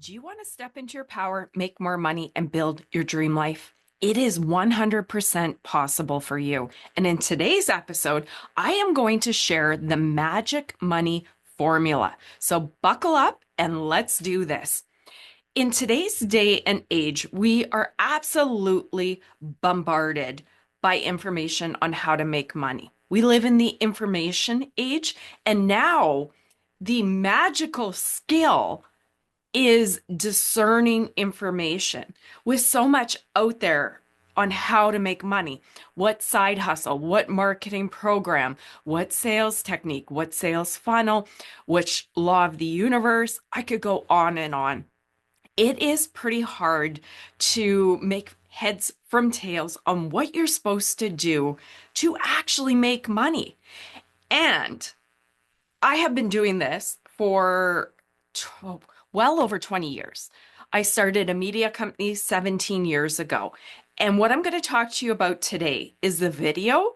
Do you want to step into your power, make more money, and build your dream life? It is 100% possible for you. And in today's episode, I am going to share the magic money formula. So buckle up and let's do this. In today's day and age, we are absolutely bombarded by information on how to make money. We live in the information age, and now the magical skill is discerning information with so much out there on how to make money, what side hustle, what marketing program, what sales technique, what sales funnel, which law of the universe. I could go on and on. It is pretty hard to make heads from tails on what you're supposed to do to actually make money. And I have been doing this for well over 20 years. I started a media company 17 years ago. And what I'm going to talk to you about today is the video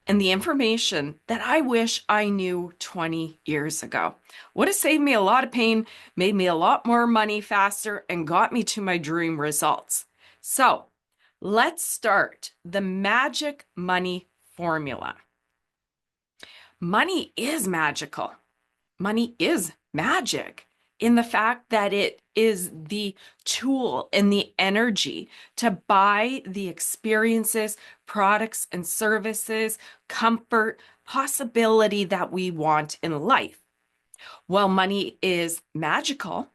and the information that I wish I knew 20 years ago. Would have saved me a lot of pain, made me a lot more money faster, and got me to my dream results. So let's start the magic money formula. Money is magical. Money is magic in the fact that it is the tool and the energy to buy the experiences, products, and services, comfort, possibility that we want in life. While money is magical,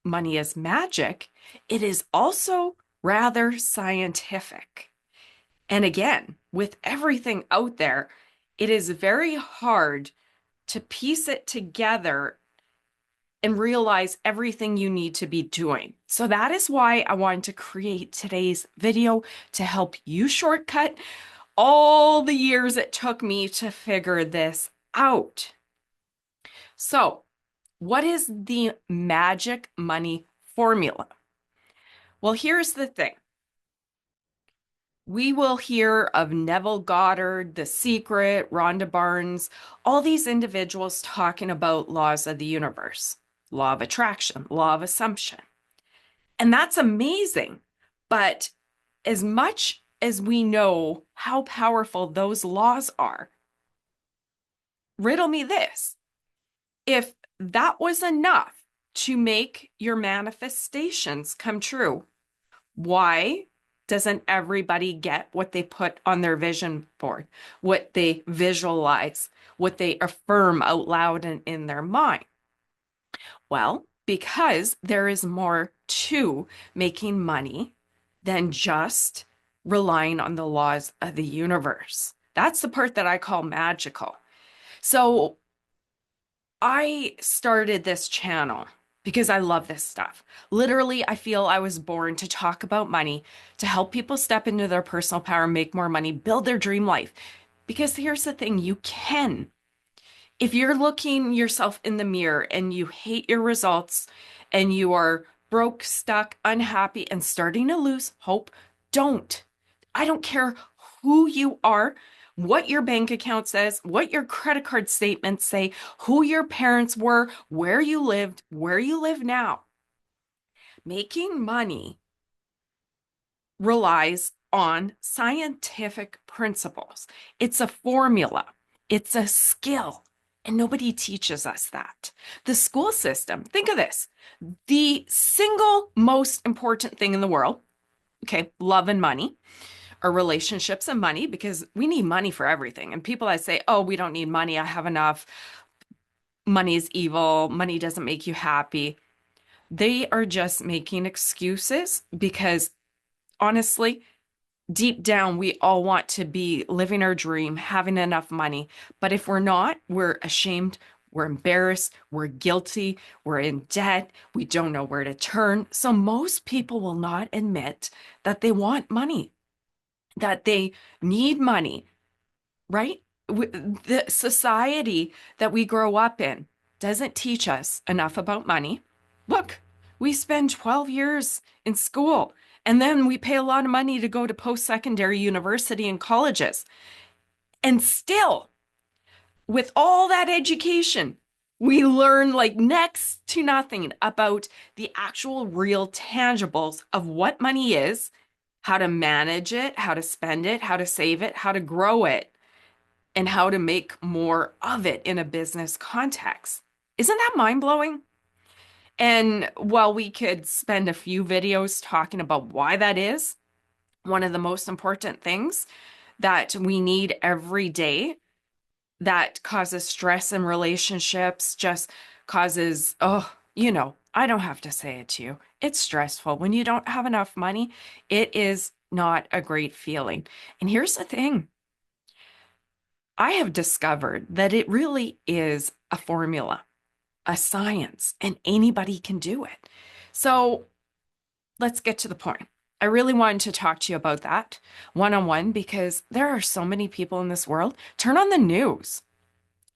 money is magic, it is also rather scientific. And again, with everything out there, it is very hard to piece it together and realize everything you need to be doing. So that is why I wanted to create today's video to help you shortcut all the years it took me to figure this out. So, what is the magic money formula? Well, here's the thing. We will hear of Neville Goddard, The Secret, Rhonda Barnes, all these individuals talking about laws of the universe, law of attraction, law of assumption. And that's amazing. But as much as we know how powerful those laws are, riddle me this. If that was enough to make your manifestations come true, why doesn't everybody get what they put on their vision board, what they visualize, what they affirm out loud and in their mind? Well, because there is more to making money than just relying on the laws of the universe. That's the part that I call magical. So I started this channel because I love this stuff. Literally, I feel I was born to talk about money, to help people step into their personal power, make more money, build their dream life. Because here's the thing, you can. If you're looking yourself in the mirror and you hate your results and you are broke, stuck, unhappy, and starting to lose hope, don't. I don't care who you are, what your bank account says, what your credit card statements say, who your parents were, where you live now. Making money relies on scientific principles. It's a formula. It's a skill. And nobody teaches us that. The school system, think of this, the single most important thing in the world, okay, love and money, or relationships and money, because we need money for everything. And people that say, oh, we don't need money, I have enough, money is evil, money doesn't make you happy. They are just making excuses because honestly, deep down, we all want to be living our dream, having enough money. But if we're not, we're ashamed, we're embarrassed, we're guilty, we're in debt, we don't know where to turn. So most people will not admit that they want money, that they need money, right? The society that we grow up in doesn't teach us enough about money. Look, we spend 12 years in school. And then we pay a lot of money to go to post-secondary university and colleges. And still, with all that education, We learn like next to nothing about the actual real tangibles of what money is, how to manage it, how to spend it, how to save it, how to grow it, and how to make more of it in a business context. Isn't that mind-blowing? And while we could spend a few videos talking about why that is, one of the most important things that we need every day that causes stress in relationships, just causes, oh, I don't have to say it to you. It's stressful. When you don't have enough money, it is not a great feeling. And here's the thing. I have discovered that it really is a formula, a science, and anybody can do it. So let's get to the point. I really wanted to talk to you about that one-on-one because there are so many people in this world. Turn on the news.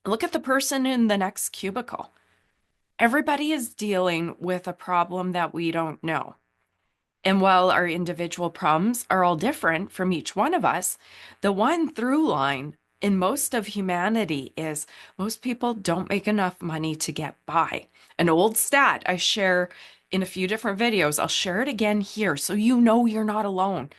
Look at the person in the next cubicle. Everybody is dealing with a problem that we don't know. And while our individual problems are all different from each one of us, the one through line in most of humanity is most people don't make enough money to get by. An old stat I share in a few different videos, I'll share it again here so you know you're not alone.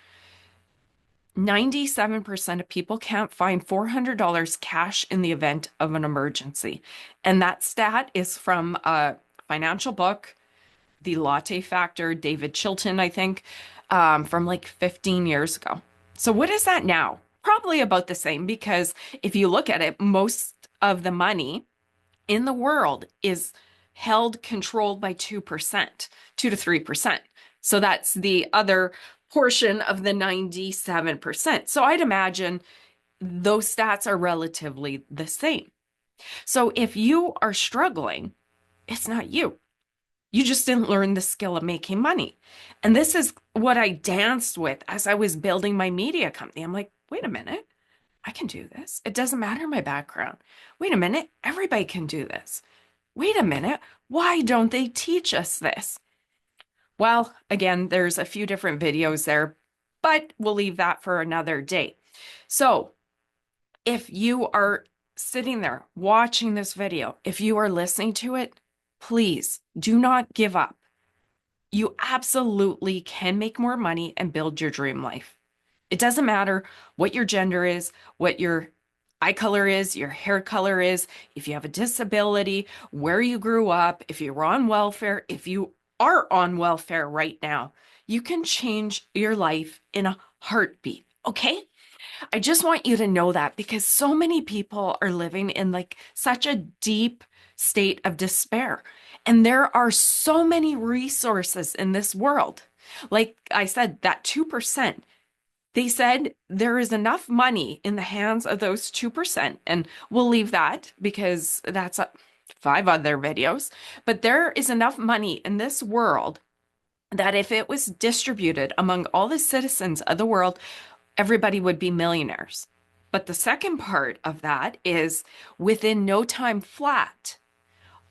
97% of people can't find $400 cash in the event of an emergency. And that stat is from a financial book, The Latte Factor, David Chilton, I think, from like 15 years ago. So what is that now? Probably about the same because if you look at it, most of the money in the world is held controlled by 2%, 2 to 3%. So that's the other portion of the 97%. So I'd imagine those stats are relatively the same. So if you are struggling, it's not you. You just didn't learn the skill of making money. And this is what I danced with as I was building my media company. I'm like, wait a minute, I can do this. It doesn't matter my background. Wait a minute, everybody can do this. Wait a minute, why don't they teach us this? Well, again, there's a few different videos there, but we'll leave that for another day. So if you are sitting there watching this video, if you are listening to it, please do not give up. You absolutely can make more money and build your dream life. It doesn't matter what your gender is, what your eye color is, your hair color is, if you have a disability, where you grew up, if you're on welfare, if you are on welfare right now, you can change your life in a heartbeat. Okay? I just want you to know that because so many people are living in like such a deep state of despair. And there are so many resources in this world. Like I said, that 2%, they said there is enough money in the hands of those 2%. And we'll leave that because that's 5 other videos. But there is enough money in this world that if it was distributed among all the citizens of the world, everybody would be millionaires. But the second part of that is within no time flat,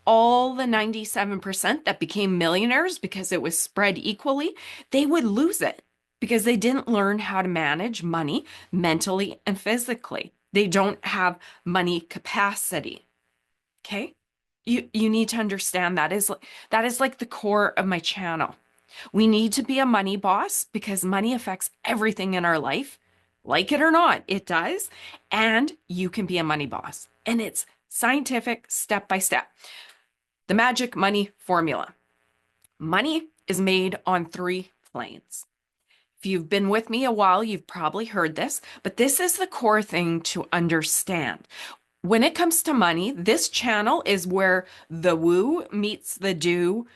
all the 97% that became millionaires because it was spread equally, they would lose it because they didn't learn how to manage money mentally and physically. They don't have money capacity. Okay? You need to understand that is like the core of my channel. We need to be a money boss because money affects everything in our life. Like it or not, it does. And you can be a money boss. And it's scientific, step by step. The magic money formula. Money is made on 3 planes. If you've been with me a while, you've probably heard this, but this is the core thing to understand. When it comes to money, this channel is where the woo meets the do,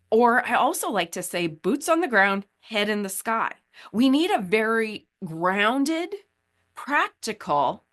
or I also like to say boots on the ground, head in the sky. We need a very grounded, practical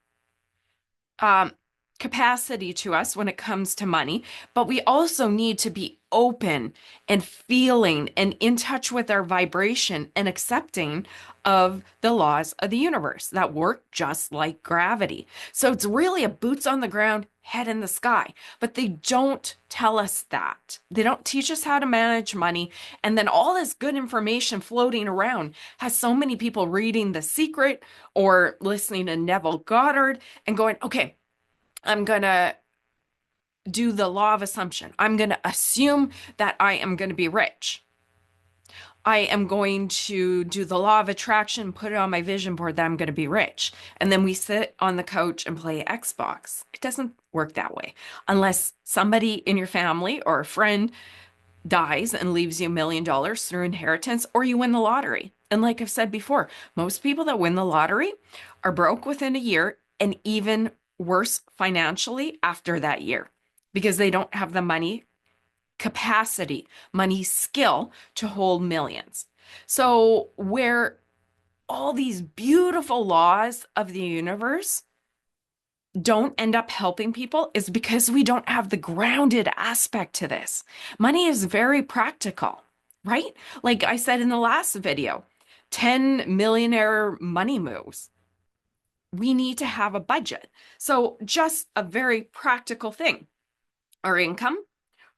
capacity to us when it comes to money, but we also need to be open and feeling and in touch with our vibration and accepting of the laws of the universe that work just like gravity. So it's really a boots on the ground, head in the sky, but they don't tell us that. They don't teach us how to manage money. And then all this good information floating around has so many people reading The Secret or listening to Neville Goddard and going, okay, I'm gonna do the law of assumption. I'm going to assume that I am going to be rich. I am going to do the law of attraction, put it on my vision board that I'm going to be rich. And then we sit on the couch and play Xbox. It doesn't work that way unless somebody in your family or a friend dies and leaves you $1 million through inheritance, or you win the lottery. And like I've said before, most people that win the lottery are broke within a year and even worse financially after that year because they don't have the money capacity, money skill to hold millions. So, where all these beautiful laws of the universe don't end up helping people is because we don't have the grounded aspect to this. Money is very practical, right? Like I said in the last video, 10 millionaire money moves. We need to have a budget. So, just a very practical thing. Our income,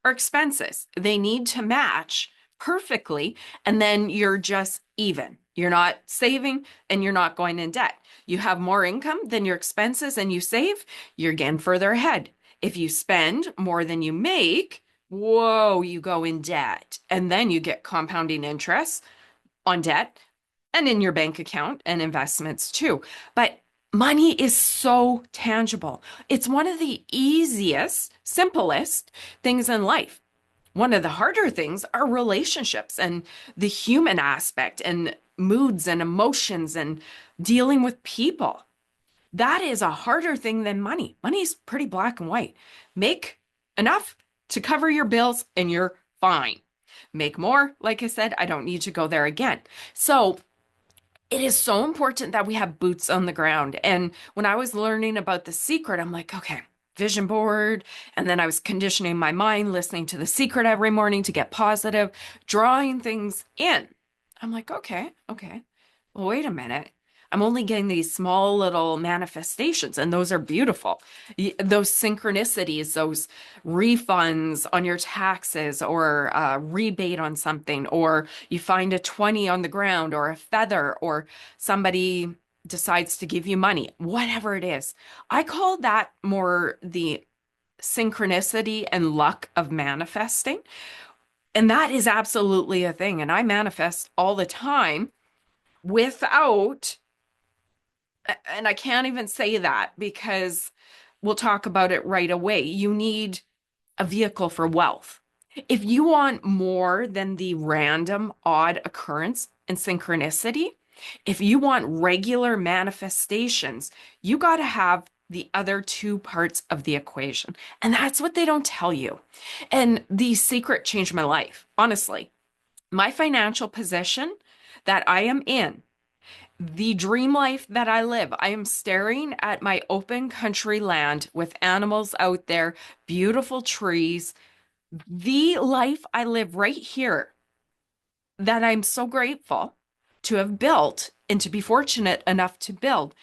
our expenses, they need to match perfectly. And then you're just even. You're not saving and you're not going in debt. You have more income than your expenses and you save, you're getting further ahead. If you spend more than you make, whoa, you go in debt. And then you get compounding interest on debt and in your bank account and investments too. But money is so tangible. It's one of the easiest, simplest things in life. One of the harder things are relationships and the human aspect and moods and emotions and dealing with people. That is a harder thing than money. Money is pretty black and white. Make enough to cover your bills and you're fine. Make more, like I said, I don't need to go there again. So it is so important that we have boots on the ground. And when I was learning about The Secret, I'm like, okay, vision board. And then I was conditioning my mind, listening to The Secret every morning to get positive, drawing things in. I'm like, okay. Well, wait a minute. I'm only getting these small little manifestations, and those are beautiful. Those synchronicities, those refunds on your taxes, or a rebate on something, or you find a 20 on the ground, or a feather, or somebody decides to give you money, whatever it is. I call that more the synchronicity and luck of manifesting. And that is absolutely a thing. And I manifest all the time without, and I can't even say that because we'll talk about it right away. You need a vehicle for wealth. If you want more than the random odd occurrence and synchronicity, if you want regular manifestations, you got to have the other two parts of the equation. And that's what they don't tell you. And The Secret changed my life. Honestly, my financial position that I am in, the dream life that I live, I am staring at my open country land with animals out there, beautiful trees, the life I live right here that I'm so grateful to have built and to be fortunate enough to build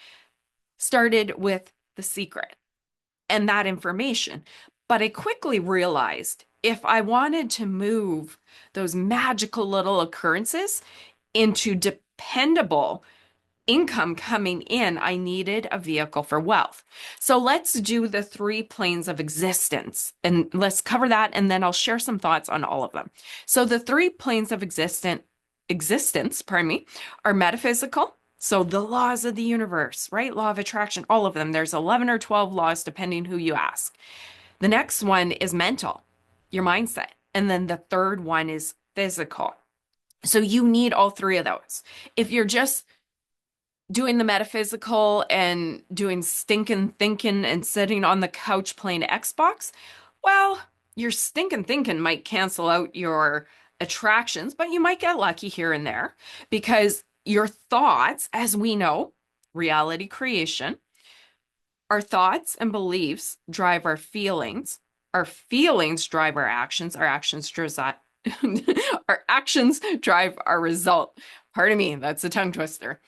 started with The Secret and that information. But I quickly realized if I wanted to move those magical little occurrences into dependable income coming in, I needed a vehicle for wealth. So let's do the three planes of existence and let's cover that. And then I'll share some thoughts on all of them. So the three planes of existence, pardon me, are metaphysical. So the laws of the universe, right? Law of attraction, all of them. There's 11 or 12 laws, depending who you ask. The next one is mental, your mindset. And then the third one is physical. So you need all three of those. If you're just doing the metaphysical and doing stinking thinking and sitting on the couch playing Xbox, well, your stinking thinking might cancel out your attractions, but you might get lucky here and there because your thoughts, as we know, reality creation, our thoughts and beliefs drive our feelings drive our actions drive our actions drive our result. Pardon me, that's a tongue twister.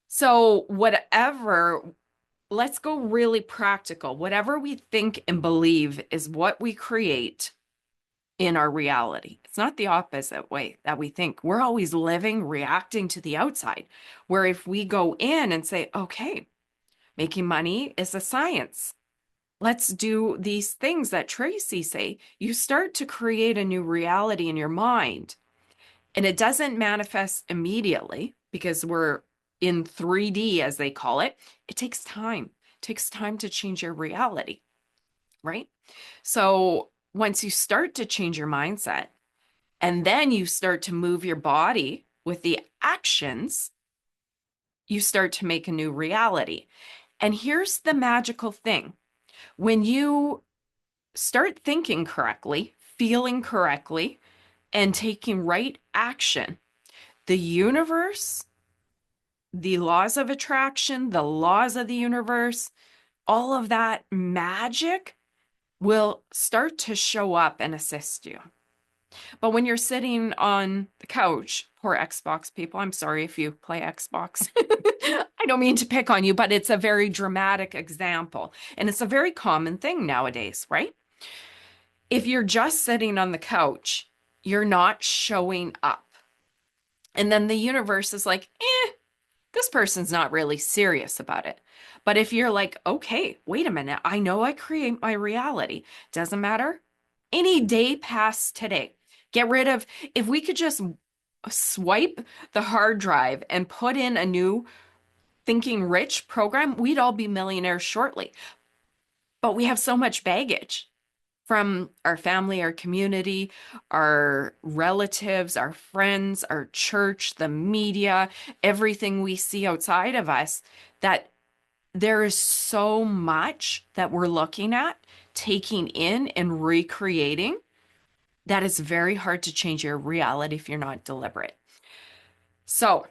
So whatever, let's go really practical. Whatever we think and believe is what we create in our reality. It's not the opposite way that we think. We're always living, reacting to the outside. Where if we go in and say, okay, making money is a science. Let's do these things that Tracy say. You start to create a new reality in your mind. And it doesn't manifest immediately because we're in 3D, as they call it. It takes time. It takes time to change your reality, right? So once you start to change your mindset and then you start to move your body with the actions, you start to make a new reality. And here's the magical thing. When you start thinking correctly, feeling correctly, and taking right action, the universe, the laws of attraction, the laws of the universe, all of that magic will start to show up and assist you. But when you're sitting on the couch, poor Xbox people, I'm sorry if you play Xbox. I don't mean to pick on you, but it's a very dramatic example. And it's a very common thing nowadays, right? If you're just sitting on the couch, you're not showing up. And then the universe is like, this person's not really serious about it. But if you're like, okay, wait a minute, I know I create my reality. Doesn't matter. Any day past today. Get rid of, if we could just swipe the hard drive and put in a new Thinking Rich program, we'd all be millionaires shortly. But we have so much baggage from our family, our community, our relatives, our friends, our church, the media, everything we see outside of us, that there is so much that we're looking at, taking in, and recreating that is very hard to change your reality if you're not deliberate. So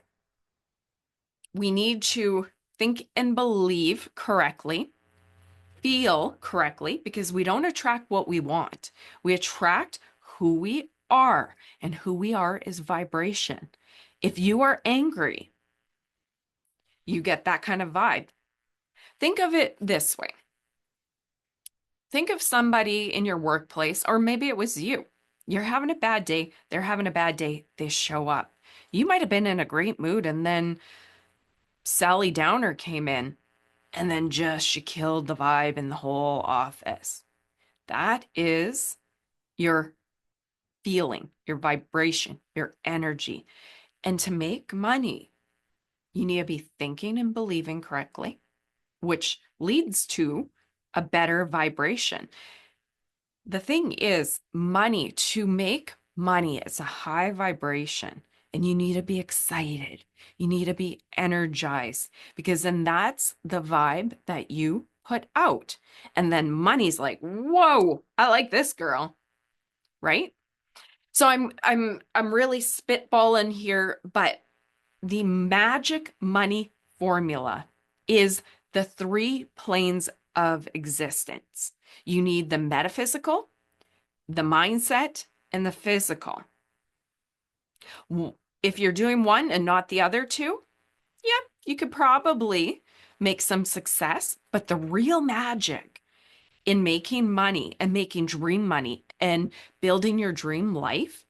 we need to think and believe correctly, feel correctly, because we don't attract what we want. We attract who we are, and who we are is vibration. If you are angry, you get that kind of vibe. Think of it this way. Think of somebody in your workplace, or maybe it was you. You're having a bad day, they're having a bad day, they show up. You might have been in a great mood, and then Sally Downer came in, and then just she killed the vibe in the whole office. That is your feeling, your vibration, your energy. And to make money, you need to be thinking and believing correctly, which leads to a better vibration. The thing is, money, to make money, it's a high vibration, and you need to be excited. You need to be energized, because then that's the vibe that you put out. And then money's like, whoa, I like this girl, right? So I'm really spitballing here, but the magic money formula is the three planes of existence. You need the metaphysical, the mindset, and the physical. If you're doing one and not the other two, yeah, you could probably make some success, but the real magic in making money and making dream money and building your dream life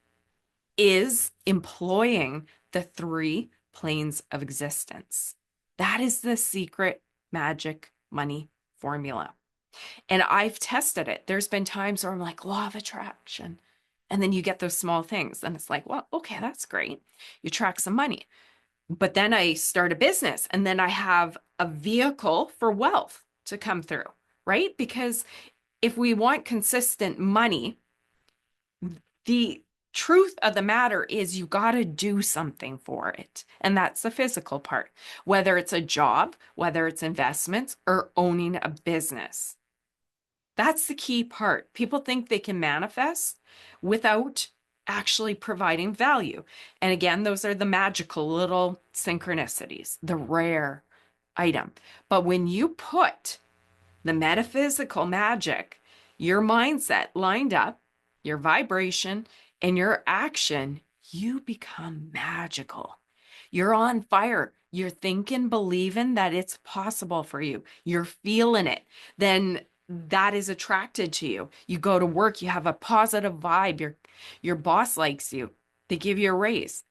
is employing the three planes of existence. That is the secret magic money formula. And I've tested it. There's been times where I'm like, law of attraction. And then you get those small things. And it's like, well, okay, that's great. You attract some money. But then I start a business, and then I have a vehicle for wealth to come through, right? Because if we want consistent money, the truth of the matter is you got to do something for it. And that's the physical part, whether it's a job, whether it's investments, or owning a business. That's the key part. People think they can manifest without actually providing value. And again, those are the magical little synchronicities, the rare item. But when you put the metaphysical magic, your mindset lined up, your vibration, and your action, you become magical. You're on fire. You're thinking, believing that it's possible for you. You're feeling it. Then that is attracted to you. You go to work, you have a positive vibe. Your boss likes you. They give you a raise.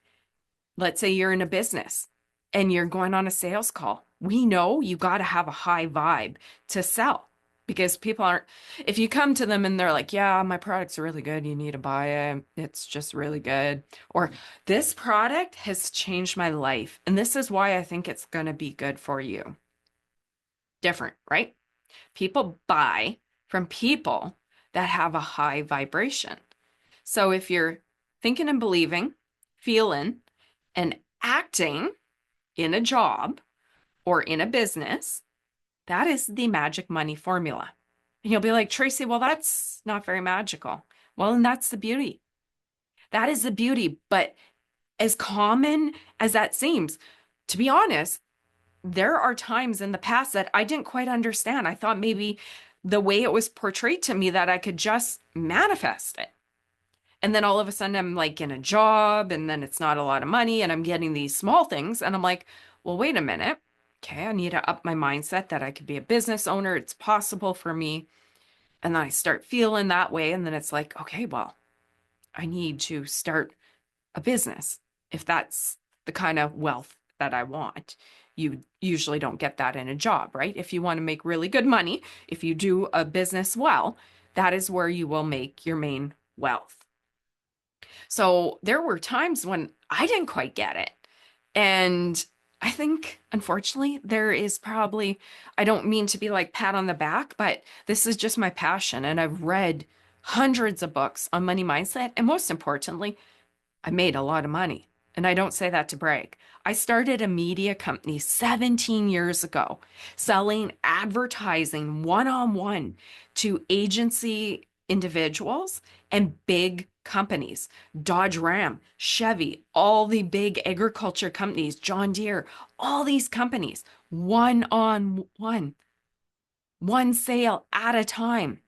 Let's say you're in a business and you're going on a sales call. We know you got to have a high vibe to sell. because people aren't, if you come to them and they're like, yeah, my product's really good, you need to buy it, it's just really good, or this product has changed my life, and this is why I think it's going to be good for you. Different, right? People buy from people that have a high vibration. So if you're thinking and believing, feeling, and acting in a job or in a business, that is the magic money formula. And you'll be like, Tracy, well, that's not very magical. Well, and that's the beauty. That is the beauty. But as common as that seems, to be honest, there are times in the past that I didn't quite understand. I thought maybe the way it was portrayed to me that I could just manifest it. And then all of a sudden I'm like in a job and then it's not a lot of money and I'm getting these small things. And I'm like, well, wait a minute. Okay, I need to up my mindset that I could be a business owner. It's possible for me. And then I start feeling that way. And then it's like, okay, well, I need to start a business if that's the kind of wealth that I want. You usually don't get that in a job, right? If you want to make really good money, if you do a business well, that is where you will make your main wealth. So there were times when I didn't quite get it. And I think, unfortunately, there is probably, I don't mean to be like pat on the back, but this is just my passion. And I've read hundreds of books on money mindset. And most importantly, I made a lot of money. And I don't say that to brag. I started a media company 17 years ago, selling advertising one-on-one to agency individuals and big companies. Dodge Ram, Chevy, all the big agriculture companies, John Deere, all these companies, one-on-one, one sale at a time.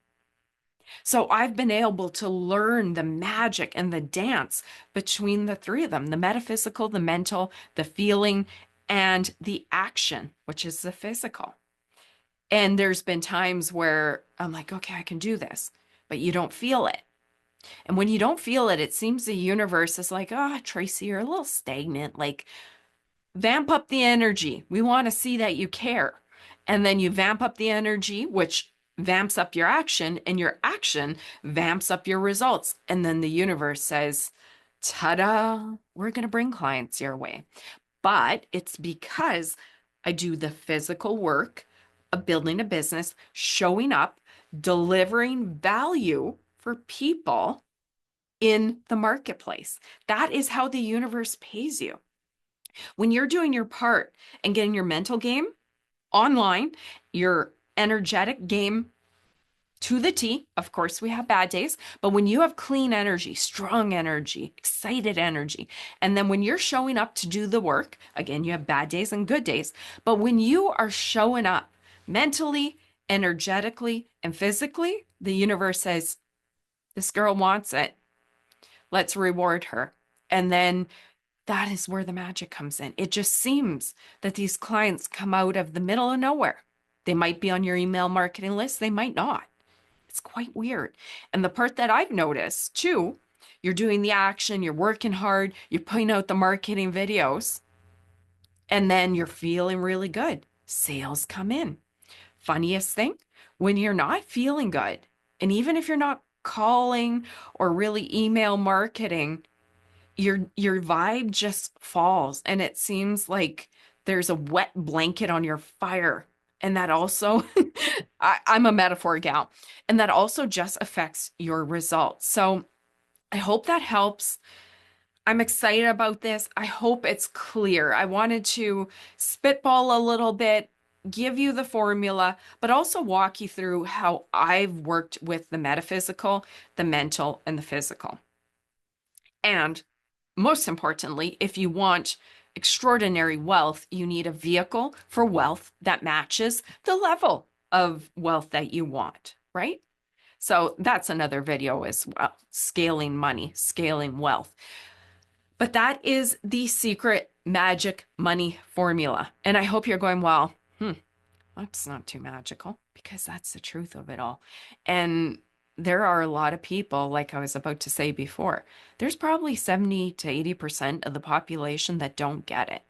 So I've been able to learn the magic and the dance between the three of them, the metaphysical, the mental, the feeling, and the action, which is the physical. And there's been times where I'm like, okay, I can do this, but you don't feel it. And when you don't feel it, it seems the universe is like, oh, Tracy, you're a little stagnant. Like, vamp up the energy. We want to see that you care. And then you vamp up the energy, which vamps up your action, and your action vamps up your results. And then the universe says, ta-da, we're going to bring clients your way. But it's because I do the physical work of building a business, showing up, delivering value for people in the marketplace. That is how the universe pays you. When you're doing your part and getting your mental game online, your energetic game to the T, of course, we have bad days, but when you have clean energy, strong energy, excited energy, and then when you're showing up to do the work, again, you have bad days and good days, but when you are showing up mentally, energetically, and physically, the universe says, this girl wants it. Let's reward her. And then that is where the magic comes in. It just seems that these clients come out of the middle of nowhere. They might be on your email marketing list, they might not. It's quite weird. And the part that I've noticed too, you're doing the action, you're working hard, you're putting out the marketing videos, and then you're feeling really good. Sales come in. Funniest thing, when you're not feeling good, and even if you're not calling or really email marketing, your vibe just falls and it seems like there's a wet blanket on your fire. And that also, I'm a metaphor gal, and that also just affects your results. So I hope that helps. I'm excited about this. I hope it's clear. I wanted to spitball a little bit, give you the formula, but also walk you through how I've worked with the metaphysical, the mental, and the physical. And most importantly, if you want extraordinary wealth, you need a vehicle for wealth that matches the level of wealth that you want, right? So that's another video as well, scaling money, scaling wealth. But that is the secret magic money formula. And I hope you're going, well, that's not too magical, because that's the truth of it all. And there are a lot of people, like I was about to say before, there's probably 70 to 80% of the population that don't get it,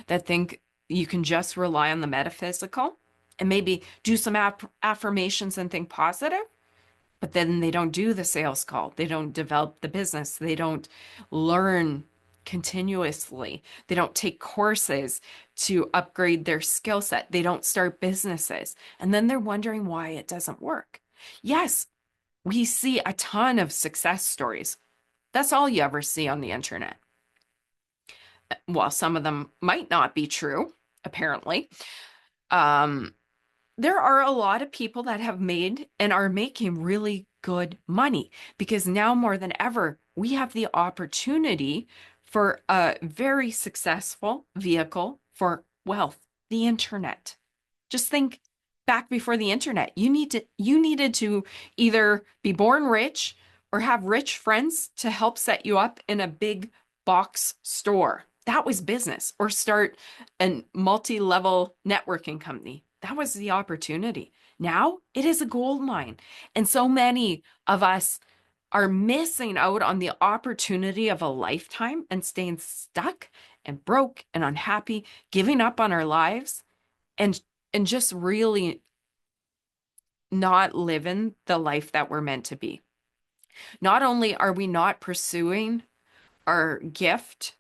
that think you can just rely on the metaphysical and maybe do some affirmations and think positive, but then they don't do the sales call. They don't develop the business. They don't learn continuously. They don't take courses to upgrade their skill set. They don't start businesses. And then they're wondering why it doesn't work. Yes, we see a ton of success stories. That's all you ever see on the internet. Well, some of them might not be true, apparently. Um, there are a lot of people that have made and are making really good money because now more than ever, we have the opportunity for a very successful vehicle for wealth, the internet. Just think back before the internet. You needed to either be born rich or have rich friends to help set you up in a big box store. That was business, or start a multi-level networking company. That was the opportunity. Now it is a gold mine. And so many of us are missing out on the opportunity of a lifetime and staying stuck and broke and unhappy, giving up on our lives, and just really not living the life that we're meant to be. Not only are we not pursuing our gift,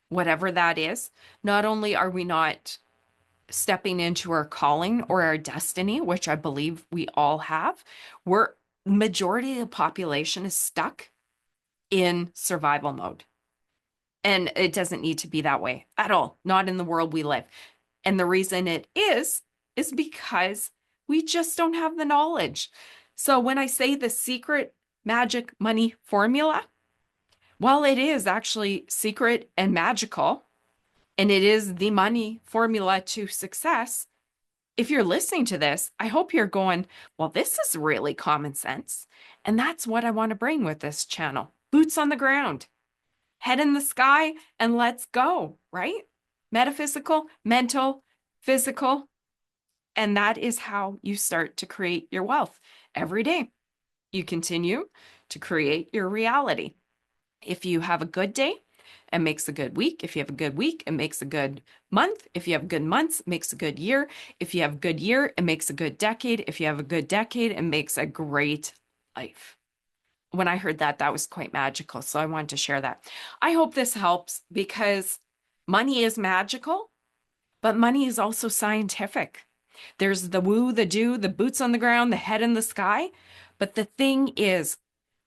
whatever that is, not only are we not stepping into our calling or our destiny, which I believe we all have, majority of the population is stuck in survival mode. And it doesn't need to be that way at all, not in the world we live. And the reason it is because we just don't have the knowledge. So when I say the secret magic money formula, while it is actually secret and magical, and it is the money formula to success, if you're listening to this, I hope you're going, well, this is really common sense. And that's what I want to bring with this channel. Boots on the ground, head in the sky, and let's go, right? Metaphysical, mental, physical. And that is how you start to create your wealth every day. You continue to create your reality. If you have a good day, it makes a good week. If you have a good week, it makes a good month. If you have good months, it makes a good year. If you have a good year, it makes a good decade. If you have a good decade, it makes a great life. When I heard that, that was quite magical. So I wanted to share that. I hope this helps because money is magical, but money is also scientific. There's the woo, the do, the boots on the ground, the head in the sky. But the thing is,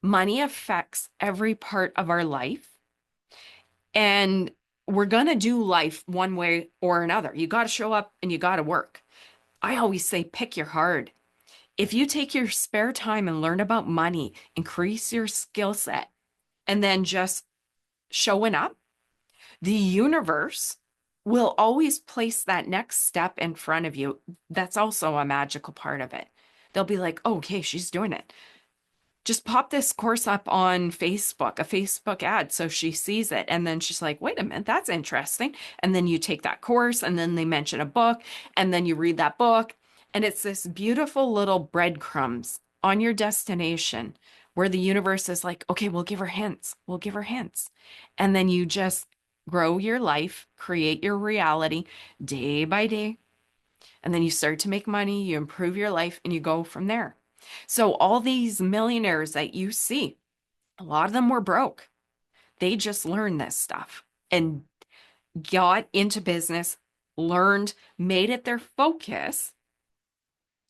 money affects every part of our life. And we're going to do life one way or another. You got to show up and you got to work. I always say, pick your hard. If you take your spare time and learn about money, increase your skill set, and then just showing up, the universe will always place that next step in front of you. That's also a magical part of it. They'll be like, oh, okay, she's doing it. Just pop this course up on Facebook, a Facebook ad, so she sees it. And then she's like, wait a minute, that's interesting. And then you take that course, and then they mention a book, and then you read that book. And it's this beautiful little breadcrumbs on your destination where the universe is like, okay, we'll give her hints. We'll give her hints. And then you just grow your life, create your reality day by day. And then you start to make money, you improve your life, and you go from there. So all these millionaires that you see, a lot of them were broke. They just learned this stuff and got into business, learned, made it their focus,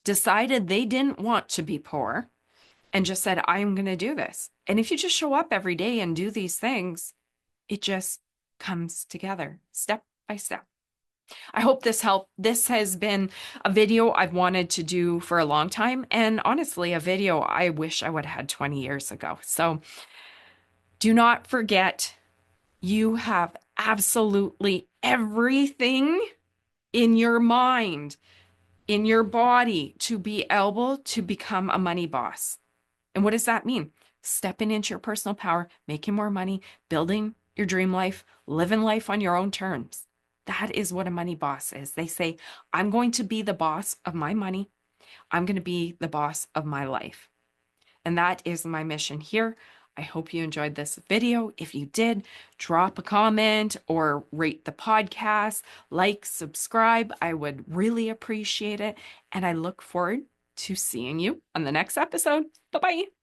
decided they didn't want to be poor, and just said, I'm going to do this. And if you just show up every day and do these things, it just comes together step by step. I hope this helped. This has been a video I've wanted to do for a long time, and honestly, a video I wish I would have had 20 years ago. So do not forget, you have absolutely everything in your mind, in your body, to be able to become a money boss. And what does that mean? Stepping into your personal power, making more money, building your dream life, living life on your own terms. That is what a money boss is. They say, I'm going to be the boss of my money. I'm going to be the boss of my life. And that is my mission here. I hope you enjoyed this video. If you did, drop a comment or rate the podcast, like, subscribe. I would really appreciate it. And I look forward to seeing you on the next episode. Bye-bye.